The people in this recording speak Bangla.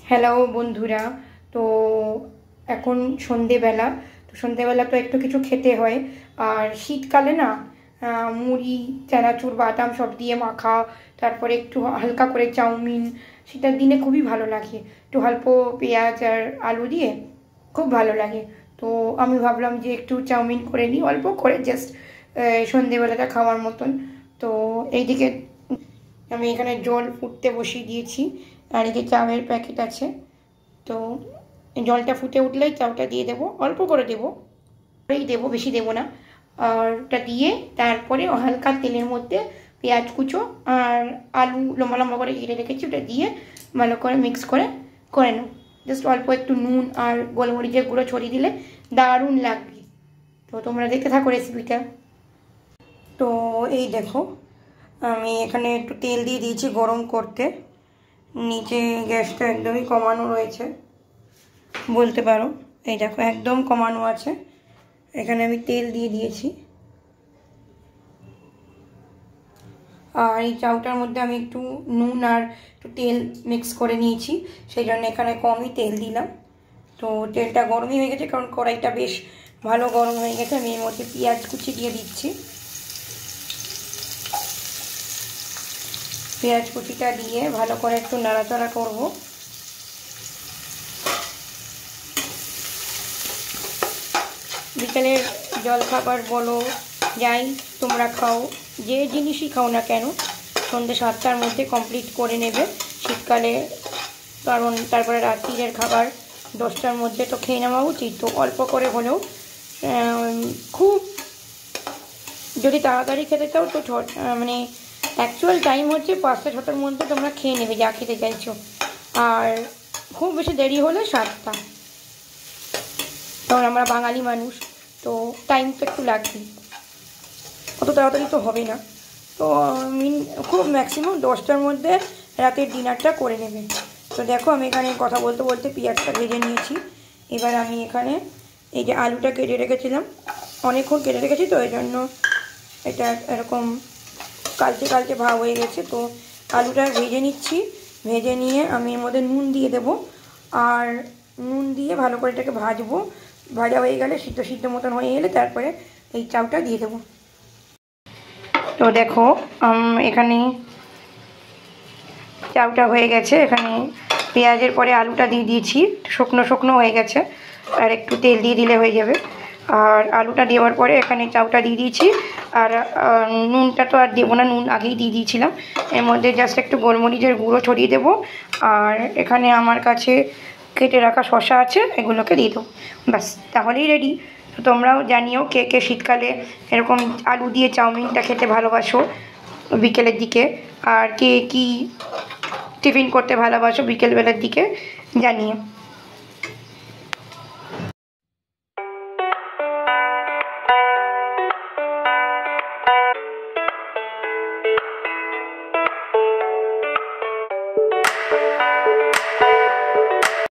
হ্যালো বন্ধুরা। তো এখন সন্ধেবেলা, তো সন্ধেবেলা তো একটু কিছু খেতে হয়। আর শীতকালে না মুড়ি, চানাচুর, বাদাম সব দিয়ে মাখা, তারপরে একটু হালকা করে চাউমিন, সেটা দিনে খুবই ভালো লাগে। একটু অল্প পেঁয়াজ আর আলু দিয়ে খুব ভালো লাগে। তো আমি ভাবলাম যে একটু চাউমিন করে নিই, অল্প করে, জাস্ট সন্ধেবেলাটা খাওয়ার মতন। তো এইদিকে আমি এখানে জল ফুটতে বসিয়ে দিয়েছি, আর এই যে চাউয়ের প্যাকেট আছে। তো জলটা ফুটে উঠলেই চাউটা দিয়ে দেবো, অল্প করে দেবো, দেবো, বেশি দেবো না। আর ওটা দিয়ে তারপরে হালকা তেলের মধ্যে পেঁয়াজ কুচো আর আলু লম্বা লম্বা করে কেটে রেখেছি, ওটা দিয়ে ভালো করে মিক্স করে করে নেব। জাস্ট অল্প একটু নুন আর গোলমরিচের গুঁড়ো ছড়িয়ে দিলে দারুণ লাগবে। তো তোমরা দেখতে থাকো রেসিপিটা। তো এই দেখো, আমি এখানে একটু তেল দিয়ে দিয়েছি গরম করতে। নিচে গ্যাসটা একদমই কমানো রয়েছে বলতে পারো। এই দেখো, একদম কমানো আছে। এখানে আমি তেল দিয়ে দিয়েছি, আর এই চাউটার মধ্যে আমি একটু নুন আর একটু তেল মিক্স করে নিয়েছি, সেই জন্য এখানে কমই তেল দিলাম। তো তেলটা গরমই হয়ে গেছে, কারণ কড়াইটা বেশ ভালো গরম হয়ে গেছে। আমি এর মধ্যে পেঁয়াজ কুচি দিয়ে দিচ্ছি। পেঁয়াজ কুচিটা দিয়ে ভালো করে একটু নাড়াচাড়া করব। বিকেলের জলখাবার বলো, যাই তোমরা খাও, যে জিনিসই খাও না কেন, সন্ধ্যে 7টার মধ্যে কমপ্লিট করে নেবে শীতকালে। কারণ তারপরে রাত্রির খাবার 10টার মধ্যে তো খেয়ে নেওয়া উচিত। তো অল্প করে হলেও, খুব যদি তাড়াতাড়ি খেতে চাও তো মানে অ্যাকচুয়াল টাইম হচ্ছে 5টা 6টার মধ্যে তোমরা খেয়ে নেবে যা খেতে চাইছো। আর খুব বেশি দেরি হলে 7টা, কারণ আমরা বাঙালি মানুষ, তো টাইম তো একটু লাগবে, অত তাড়াতাড়ি তো হবে না। তো খুব ম্যাক্সিমাম 10টার মধ্যে রাতের ডিনারটা করে নেবে। তো দেখো, আমি এখানে কথা বলতে বলতে পেঁয়াজটা ভেজে নিয়েছি। এবার আমি এখানে এই যে আলুটা কেটে রেখেছিলাম, অনেকক্ষণ কেটে রেখেছি, তো এই জন্য এটা এরকম কালচে কালচে ভাব হয়ে গেছে। তো আলুটা ভেজে নিচ্ছি। ভেজে নিয়ে আমি এর মধ্যে নুন দিয়ে দেবো, আর নুন দিয়ে ভালো করে এটাকে ভাজবো। ভাজা হয়ে গেলে, সিদ্ধ সিদ্ধ মতন হয়ে গেলে তারপরে এই চাউটা দিয়ে দেবো। তো দেখো, এখানে চাউটা হয়ে গেছে। এখানে পেঁয়াজের পরে আলুটা দিয়ে দিয়েছি, শুকনো শুকনো হয়ে গেছে, আর একটু তেল দিয়ে দিলে হয়ে যাবে। আর আলুটা দেওয়ার পরে এখানে চাউটা দিয়ে দিয়েছি। আর নুনটা তো আর দেবো না, নুন আগেই দিয়ে দিয়েছিলাম। এর মধ্যে জাস্ট একটু গোলমরিচের গুঁড়ো ছড়িয়ে দেবো। আর এখানে আমার কাছে কেটে রাখা শসা আছে, এগুলোকে দিয়ে দেবো। ব্যাস, তাহলেই রেডি। তো তোমরাও জানিও কে কে শীতকালে এরকম আলু দিয়ে চাউমিনটা খেতে ভালোবাসো বিকেলের দিকে, আর কে কী টিফিন করতে ভালোবাসো বিকেলবেলার দিকে, জানিও।